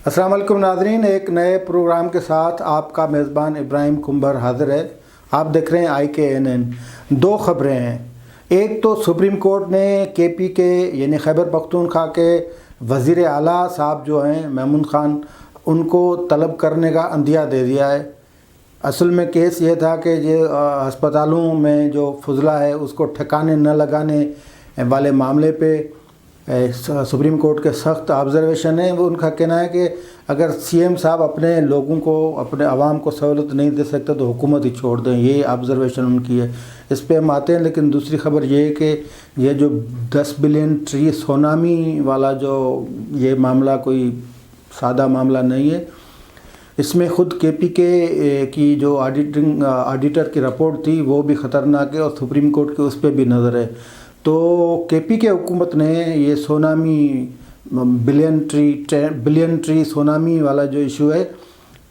अस्सलाम वालेकुम नाज़रीन, एक नए प्रोग्राम के साथ आपका मेज़बान इब्राहिम कुंबर हाज़िर है। आप देख रहे हैं IKNN। दो ख़बरें हैं। एक तो सुप्रीम कोर्ट ने KPK यानी खैबर पख्तूनख्वा के वज़ीर आला साहब जो हैं महमूद ख़ान, उनको तलब करने का अंदिया दे दिया है। असल में केस ये था कि जो अस्पतालों में जो फुजला है उसको ठिकाने न लगाने वाले मामले पे सुप्रीम कोर्ट के सख्त ऑब्ज़र्वेशन है। वो उनका कहना है कि अगर CM साहब अपने लोगों को, अपने आवाम को सहूलत नहीं दे सकते तो हुकूमत ही छोड़ दें। ये ऑब्ज़र्वेशन उनकी है, इस पे हम आते हैं। लेकिन दूसरी खबर ये है कि ये जो 10 बिलियन ट्री सुनामी वाला जो ये मामला कोई सादा मामला नहीं है। इसमें ख़ुद KPK की जो ऑडिटर की रिपोर्ट थी वो भी ख़तरनाक है और सुप्रीम कोर्ट की उस पर भी नज़र है। तो KPK हुकूमत ने ये सुनामी बिलियन ट्री सुनामी वाला जो इशू है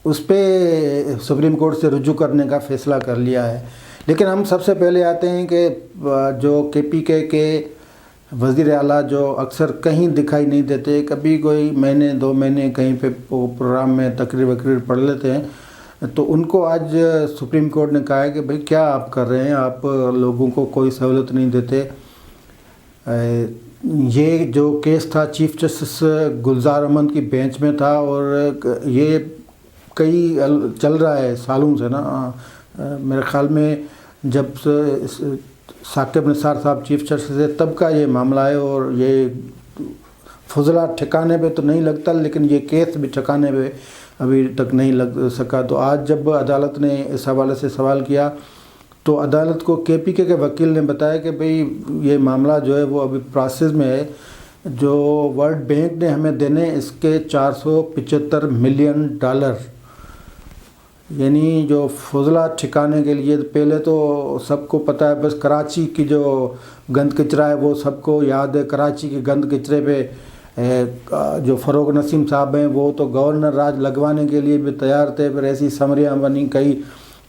उस पर सुप्रीम कोर्ट से रुजू करने का फ़ैसला कर लिया है। लेकिन हम सबसे पहले आते हैं कि जो KPK के वज़ीर आला जो अक्सर कहीं दिखाई नहीं देते, कभी कोई महीने 2 महीने कहीं पे प्रोग्राम में तकरीर पढ़ लेते हैं, तो उनको आज सुप्रीम कोर्ट ने कहा है कि भाई क्या आप कर रहे हैं, आप लोगों को कोई सहूलत नहीं देते। ये जो केस था चीफ जस्टिस गुलजार अहमद की बेंच में था और ये कई चल रहा है सालों से ना। मेरे ख़्याल में जब साकिब निसार साहब चीफ जस्टिस थे तब का ये मामला है और ये फुजला ठिकाने पे तो नहीं लगता, लेकिन ये केस भी ठिकाने पे अभी तक नहीं लग सका। तो आज जब अदालत ने इस हवाले से सवाल किया तो अदालत को KPK के वकील ने बताया कि भाई ये मामला जो है वो अभी प्रोसेस में है। जो वर्ल्ड बैंक ने हमें देने इसके $475 मिलियन, यानी जो फुजला ठिकाने के लिए पहले तो सबको पता है, बस कराची की जो गंद कचरा है वो सबको याद है। कराची के गंद कचरे पे जो फ़रोग़ नसीम साहब हैं वो तो गवर्नर राज लगवाने के लिए भी तैयार थे, फिर ऐसी समरियाँ बनी कई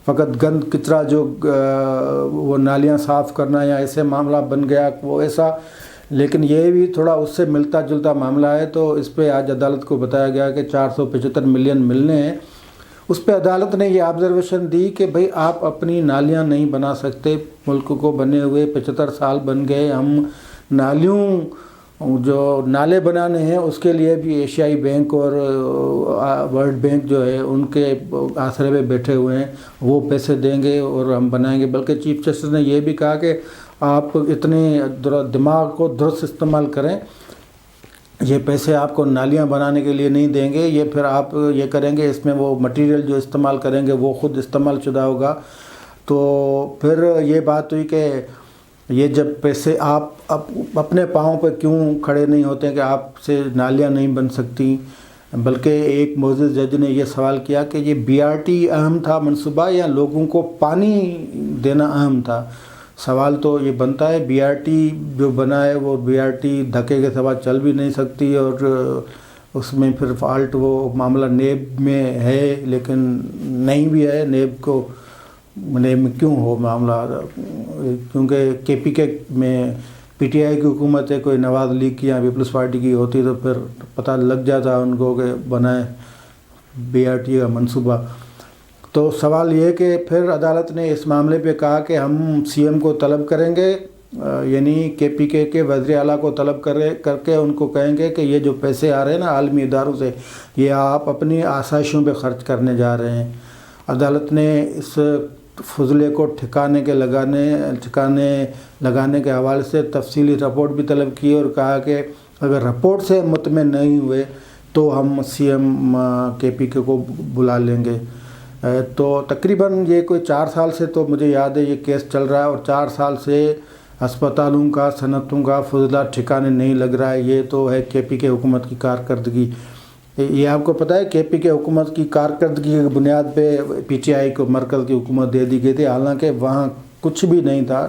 फ़कत गंद कचरा जो वो नालियाँ साफ़ करना या ऐसे मामला बन गया वो ऐसा। लेकिन ये भी थोड़ा उससे मिलता जुलता मामला है। तो इस पे आज अदालत को बताया गया कि 475 मिलियन मिलने हैं। उस पे अदालत ने ये ऑब्ज़र्वेशन दी कि भाई आप अपनी नालियाँ नहीं बना सकते, मुल्क को बने हुए 75 साल बन गए। हम नालियों जो नाले बनाने हैं उसके लिए भी एशियाई बैंक और वर्ल्ड बैंक जो है उनके आसरे पे बैठे हुए हैं, वो पैसे देंगे और हम बनाएंगे। बल्कि चीफ जस्टिस ने ये भी कहा कि आप इतने दिमाग को दुरुस्त इस्तेमाल करें, ये पैसे आपको नालियां बनाने के लिए नहीं देंगे, ये फिर आप ये करेंगे इसमें वो मटेरियल जो इस्तेमाल करेंगे वो ख़ुद इस्तेमाल शुदा होगा। तो फिर ये बात हुई कि ये जब पैसे आप अपने पाँव पर क्यों खड़े नहीं होते कि आपसे नालियाँ नहीं बन सकती। बल्कि एक मोअज़्ज़िज़ जज ने यह सवाल किया कि ये BRT अहम था मंसूबा या लोगों को पानी देना अहम था। सवाल तो ये बनता है, BRT जो बना है वो BRT धक्के के सिवा चल भी नहीं सकती और उसमें फिर फॉल्ट वो मामला नेब में है, लेकिन नहीं भी है। नेब में क्यों हो मामला, क्योंकि KPK में PTI की हुकूमत है, कोई नवाज़ लीग की या पीपल्स पार्टी की होती तो फिर पता लग जाता उनको कि बनाए BRT का मंसूबा। तो सवाल ये कि फिर अदालत ने इस मामले पे कहा कि हम CM को तलब करेंगे, यानी KPK के वज़ीर आला को तलब करके उनको कहेंगे कि ये जो पैसे आ रहे हैं ना आलमी इदारों से, ये आप अपनी आसाइशों पे ख़र्च करने जा रहे हैं। अदालत ने इस फुजले को ठिकाने लगाने के हवाले से तफसीली रिपोर्ट भी तलब की और कहा कि अगर रिपोर्ट से मुतमिन नहीं हुए तो हम CM KPK को बुला लेंगे। तो तकरीबन ये कोई 4 साल से तो मुझे याद है ये केस चल रहा है और 4 साल से अस्पतालों का, सनतों का फुजला ठिकाने नहीं लग रहा है। ये तो है KPK हुकूमत की कारकर्दगी। ये आपको पता है KPK हुकूमत की कारकर्दगी की बुनियाद पे PTI को मरकज़ की हुकूमत दे दी गई थी, हालांकि वहाँ कुछ भी नहीं था।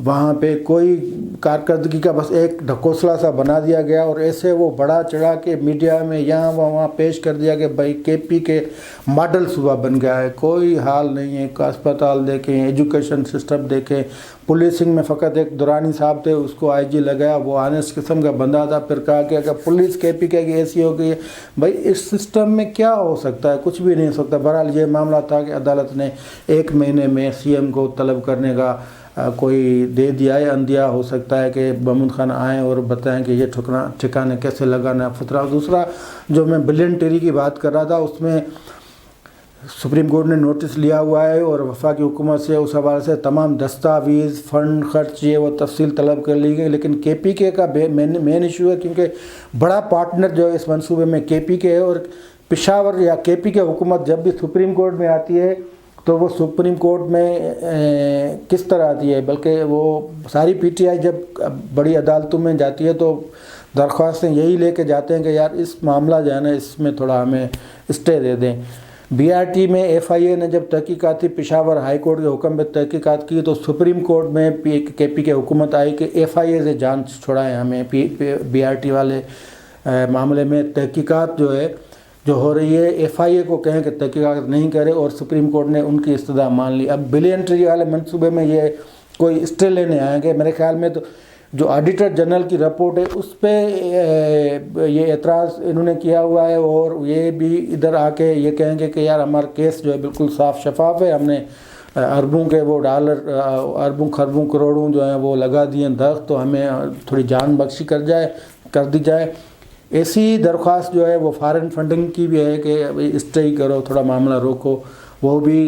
وہاں پہ کوئی کارکردگی کا بس ایک ڈھکوسلا سا بنا دیا گیا اور ایسے وہ بڑا چڑھا کے میڈیا میں یہاں وہاں پیش کر دیا کہ بھائی کے پی کے ماڈل صوبہ بن گیا ہے. کوئی حال نہیں ہے. اسپتال دیکھیں, ایجوکیشن سسٹم دیکھیں, پولیسنگ میں فقط ایک دورانی صاحب تھے, اس کو آئی جی لگایا, وہ آنےسٹ قسم کا بندہ تھا. پھر کہا کہ اگر پولیس کے پی کے کی ایسی ہو گئی ہے, بھائی اس سسٹم میں کیا ہو سکتا ہے؟ کچھ بھی نہیں ہو سکتا. بہرحال یہ معاملہ تھا کہ عدالت نے 1 مہینے میں سی ایم کو طلب کرنے کا کوئی دے دیا ہے. اندیا ہو سکتا ہے کہ محمود خان آئیں اور بتائیں کہ یہ ٹھکانے کیسے لگانا ہے. دوسرا جو میں بلین ٹیری کی بات کر رہا تھا, اس میں سپریم کورٹ نے نوٹس لیا ہوا ہے اور وفاقی حکومت سے اس حوالے سے تمام دستاویز, فنڈ خرچ, یہ وہ تفصیل طلب کر لی گئی. لیکن کے پی کے کا مین ایشو ہے, کیونکہ بڑا پارٹنر جو ہے اس منصوبے میں کے پی کے ہے. اور پشاور یا کے پی کے حکومت جب بھی سپریم کورٹ میں آتی ہے تو وہ سپریم کورٹ میں کس طرح آتی ہے, بلکہ وہ ساری پی ٹی آئی جب بڑی عدالتوں میں جاتی ہے تو درخواستیں یہی لے کے جاتے ہیں کہ یار اس معاملہ جو ہے نا اس میں تھوڑا ہمیں اسٹے دے دیں. بی آر ٹی میں ایف آئی اے نے جب تحقیقاتی پشاور ہائی کورٹ کے حکم پہ تحقیقات کی تو سپریم کورٹ میں کے پی کے حکومت آئی کہ ایف آئی اے سے جانچ چھڑائیں ہمیں. بی آر ٹی والے معاملے میں تحقیقات جو ہے جو ہو رہی ہے, ایف آئی اے کو کہیں کہ تحقیقات نہیں کرے, اور سپریم کورٹ نے ان کی استدعا مان لی. اب بلین ٹری والے منصوبے میں یہ کوئی اسٹے لینے آئیں گے میرے خیال میں. تو جو آڈیٹر جنرل کی رپورٹ ہے اس پہ یہ اعتراض انہوں نے کیا ہوا ہے, اور یہ بھی ادھر آ کے یہ کہیں گے کہ یار ہمارا کیس جو ہے بالکل صاف شفاف ہے, ہم نے اربوں کے وہ ڈالر, اربوں خربوں کروڑوں جو ہیں وہ لگا دیے درخت, تو ہمیں تھوڑی جان بخشی کر دی جائے. ایسی درخواست جو ہے وہ فارن فنڈنگ کی بھی ہے کہ اسٹے ہی کرو, تھوڑا معاملہ روکو. وہ بھی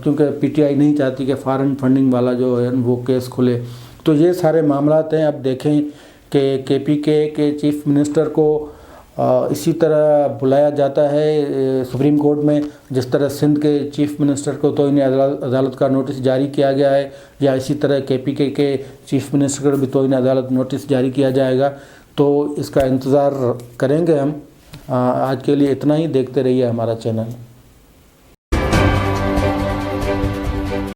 کیونکہ پی ٹی آئی نہیں چاہتی کہ فارن فنڈنگ والا جو ہے وہ کیس کھلے. تو یہ سارے معاملات ہیں. اب دیکھیں کہ کے پی کے چیف منسٹر کو اسی طرح بلایا جاتا ہے سپریم کورٹ میں جس طرح سندھ کے چیف منسٹر کو توہین عدالت کا نوٹس جاری کیا گیا ہے, یا اسی طرح کے پی کے چیف منسٹر کو بھی توہین عدالت نوٹس جاری کیا جائے گا. تو اس کا انتظار کریں گے ہم. آج کے لیے اتنا ہی. دیکھتے رہیے ہمارا چینل.